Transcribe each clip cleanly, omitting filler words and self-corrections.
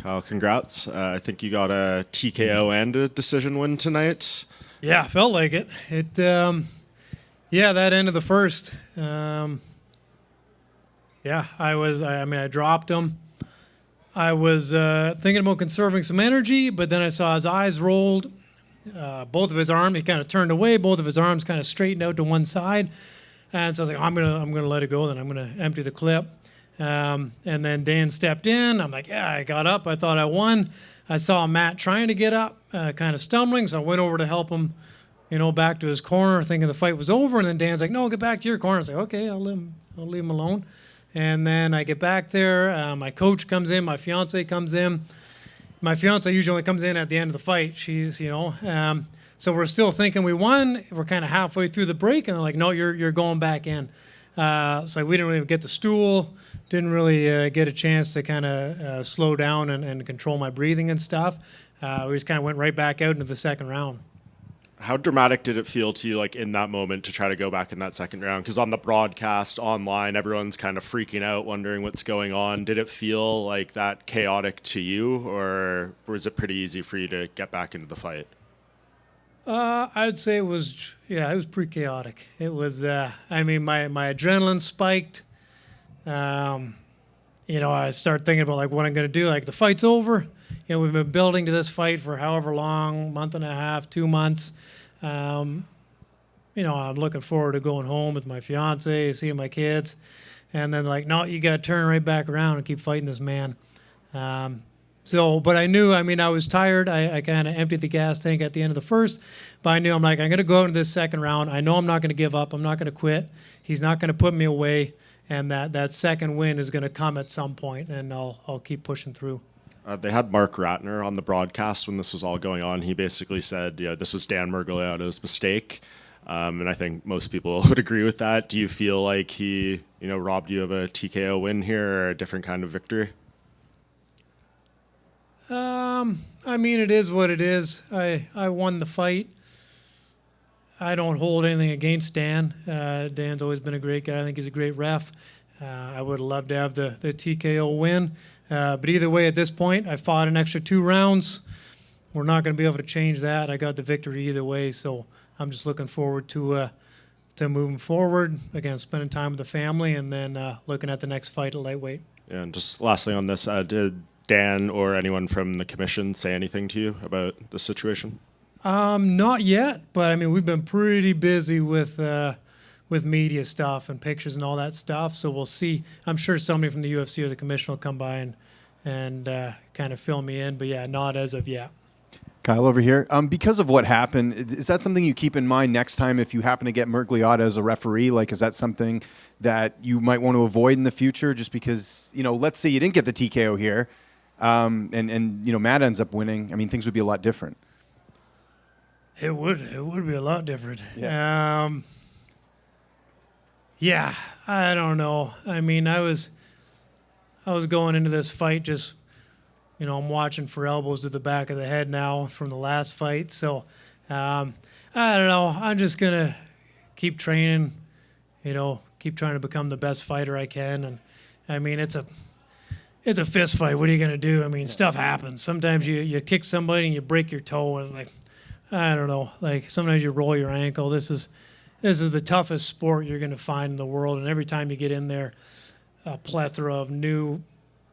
Kyle, congrats. I think you got a TKO and a decision win tonight. Yeah, felt like it. That end of the first. I dropped him. I was thinking about conserving some energy, but then I saw his eyes rolled. Both of his arms, he kind of turned away. Both of his arms kind of straightened out to one side. And so I was like, I'm gonna let it go. Then I'm gonna empty the clip. And then Dan stepped in. I'm like, yeah, I got up. I thought I won. I saw Matt trying to get up, kind of stumbling. So I went over to help him, back to his corner, thinking the fight was over. And then Dan's like, no, get back to your corner. I was like, okay, I'll leave him alone. And then I get back there. My coach comes in. My fiance comes in. My fiance usually only comes in at the end of the fight. She's, so we're still thinking we won. We're kind of halfway through the break, and they're like, no, you're going back in. So we didn't really get the stool. Didn't really get a chance to kind of slow down and control my breathing and stuff. We just kind of went right back out into the second round. How dramatic did it feel to you, like in that moment, to try to go back in that second round? Because on the broadcast, online, everyone's kind of freaking out, wondering what's going on. Did it feel like that chaotic to you, or was it pretty easy for you to get back into the fight? I'd say it was pretty chaotic. It was, my adrenaline spiked. I started thinking about like what I'm going to do. Like the fight's over. We've been building to this fight for however long, month and a half, 2 months. I'm looking forward to going home with my fiance, seeing my kids. And then like, no, you got to turn right back around and keep fighting this man. But I knew, I was tired. I kind of emptied the gas tank at the end of the first. But I knew I'm going to go into this second round. I know I'm not going to give up. I'm not going to quit. He's not going to put me away. And that second win is going to come at some point, and I'll keep pushing through. They had Mark Ratner on the broadcast when this was all going on. He basically said, this was Dan Miragliotta's mistake. And I think most people would agree with that. Do you feel like he, robbed you of a TKO win here or a different kind of victory? It is what it is. I won the fight. I don't hold anything against Dan. Dan's always been a great guy. I think he's a great ref. I would have loved to have the TKO win. But either way, at this point, I fought an extra 2 rounds. We're not going to be able to change that. I got the victory either way, so I'm just looking forward to moving forward, again, spending time with the family, and then looking at the next fight at lightweight. Yeah, and just lastly on this, did Dan or anyone from the commission say anything to you about the situation? Not yet, but we've been pretty busy with media stuff and pictures and all that stuff. So we'll see. I'm sure somebody from the UFC or the commission will come by and kind of fill me in. But yeah, not as of yet. Kyle over here. Because of what happened, is that something you keep in mind next time if you happen to get Miragliotta as a referee? Like, is that something that you might want to avoid in the future? Just because, let's say you didn't get the TKO here, and Matt ends up winning. Things would be a lot different. It would be a lot different. Yeah. I don't know. I was going into this fight just, I'm watching for elbows to the back of the head now from the last fight. So, I don't know. I'm just going to keep training, keep trying to become the best fighter I can. And, it's a fist fight. What are you going to do? Stuff happens. Sometimes you kick somebody and you break your toe and, I don't know. Sometimes you roll your ankle. This is the toughest sport you're going to find in the world, and every time you get in there, a plethora of new,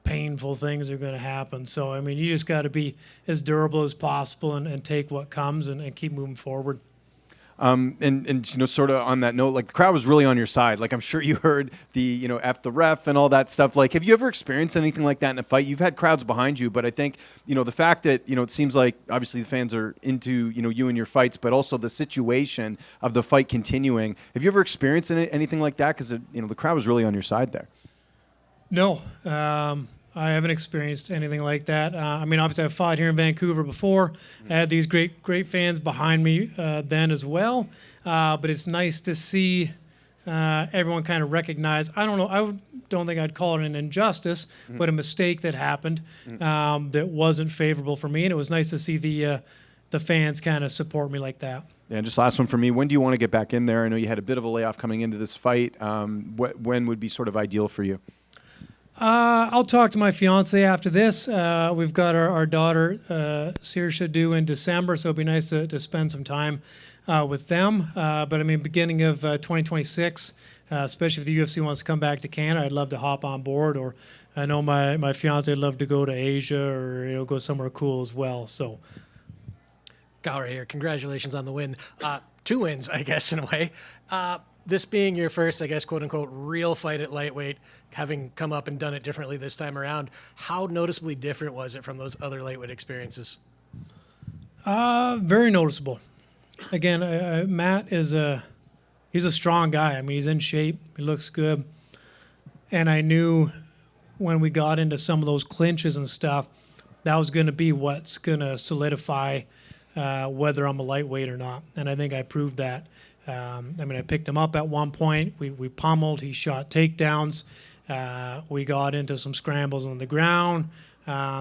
painful things are going to happen. So, you just got to be as durable as possible and take what comes and keep moving forward. Sort of on that note, the crowd was really on your side. I'm sure you heard the, F the ref and all that stuff. Have you ever experienced anything like that in a fight? You've had crowds behind you, but I think, the fact that, it seems like obviously the fans are into, you and your fights, but also the situation of the fight continuing. Have you ever experienced anything like that? Because, the crowd was really on your side there. No, I haven't experienced anything like that. Obviously I've fought here in Vancouver before. I had these great fans behind me then as well. But it's nice to see everyone kind of recognize, I don't know, I don't think I'd call it an injustice, but a mistake that happened that wasn't favorable for me. And it was nice to see the fans kind of support me like that. Yeah, and just last one for me. When do you want to get back in there? I know you had a bit of a layoff coming into this fight. When would be sort of ideal for you? I'll talk to my fiance after this. We've got our daughter, Saoirse, due in December, so it'd be nice to spend some time with them. But I mean, beginning of 2026, especially if the UFC wants to come back to Canada, I'd love to hop on board. Or I know my fiance would love to go to Asia or go somewhere cool as well. So, Kyle right here. Congratulations on the win. 2 wins, I guess, in a way. This being your first, I guess, quote unquote, real fight at lightweight, having come up and done it differently this time around, how noticeably different was it from those other lightweight experiences? very noticeable. Again, Matt he's a strong guy. I mean, he's in shape. He looks good. And I knew when we got into some of those clinches and stuff, that was going to be what's going to solidify whether I'm a lightweight or not. And I think I proved that. I mean, I picked him up at one point. We pummeled. He shot takedowns. We got into some scrambles on the ground.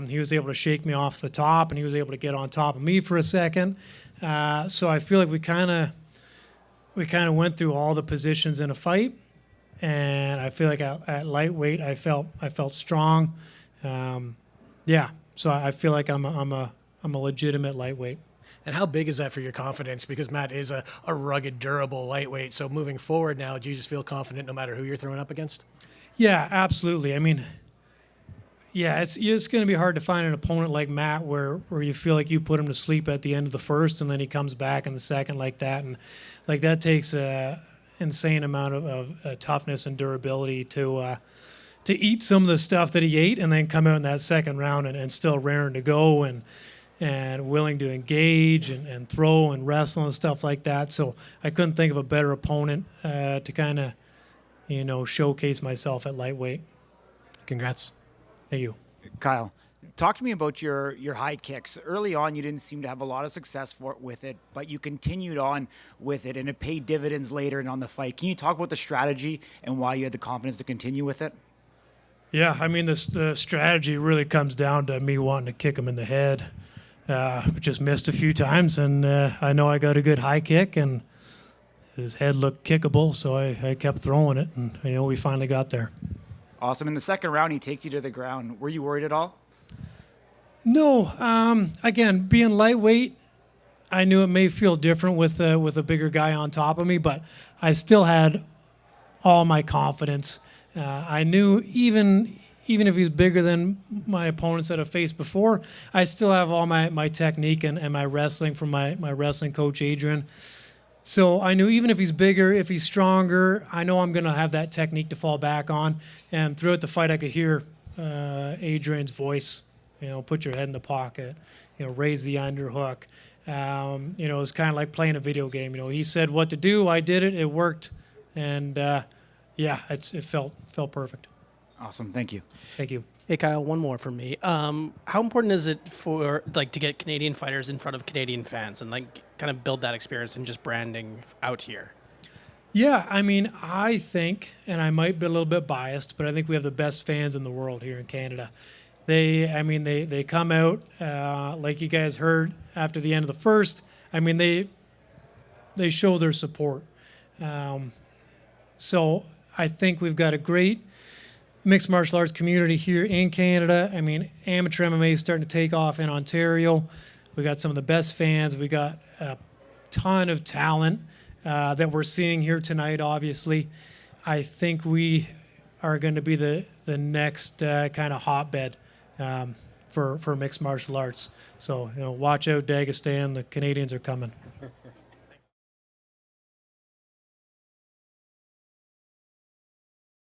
He was able to shake me off the top, and he was able to get on top of me for a second. So I feel like we kind of went through all the positions in a fight, and I feel like at lightweight I felt strong. Yeah, so I feel like I'm a legitimate lightweight. And how big is that for your confidence? Because Matt is a rugged, durable lightweight. So moving forward now, do you just feel confident no matter who you're throwing up against? Yeah, absolutely. I mean, yeah, it's going to be hard to find an opponent like Matt where you feel like you put him to sleep at the end of the first and then he comes back in the second like that. And like that takes a insane amount of toughness and durability to eat some of the stuff that he ate and then come out in that second round and still raring to go and willing to engage and throw and wrestle and stuff like that. So I couldn't think of a better opponent to kind of, showcase myself at lightweight. Congrats. Thank you. Kyle, talk to me about your high kicks. Early on, you didn't seem to have a lot of success with it, but you continued on with it, and it paid dividends later and on the fight. Can you talk about the strategy and why you had the confidence to continue with it? Yeah, I mean, the strategy really comes down to me wanting to kick him in the head. Just missed a few times, and I know I got a good high kick, and his head looked kickable, so I kept throwing it, and we finally got there. Awesome. In the second round, he takes you to the ground. Were you worried at all? No. Again, being lightweight, I knew it may feel different with a bigger guy on top of me, but I still had all my confidence. I knew even if he's bigger than my opponents that I've faced before, I still have all my technique and my wrestling from my wrestling coach, Adrian. So I knew even if he's bigger, if he's stronger, I know I'm going to have that technique to fall back on. And throughout the fight, I could hear Adrian's voice, put your head in the pocket, raise the underhook. It was kind of like playing a video game. He said what to do, I did it, it worked. And it felt perfect. Awesome. Thank you. Thank you. Hey, Kyle, one more from me. How important is it for to get Canadian fighters in front of Canadian fans and kind of build that experience and just branding out here? Yeah, I mean, I think, and I might be a little bit biased, but I think we have the best fans in the world here in Canada. They come out, like you guys heard after the end of the first. I mean, they show their support. So I think we've got a great mixed martial arts community here in Canada. I mean, amateur MMA is starting to take off in Ontario. We got some of the best fans. We got a ton of talent that we're seeing here tonight, obviously. I think we are going to be the next kind of hotbed for mixed martial arts. So, watch out, Dagestan. The Canadians are coming.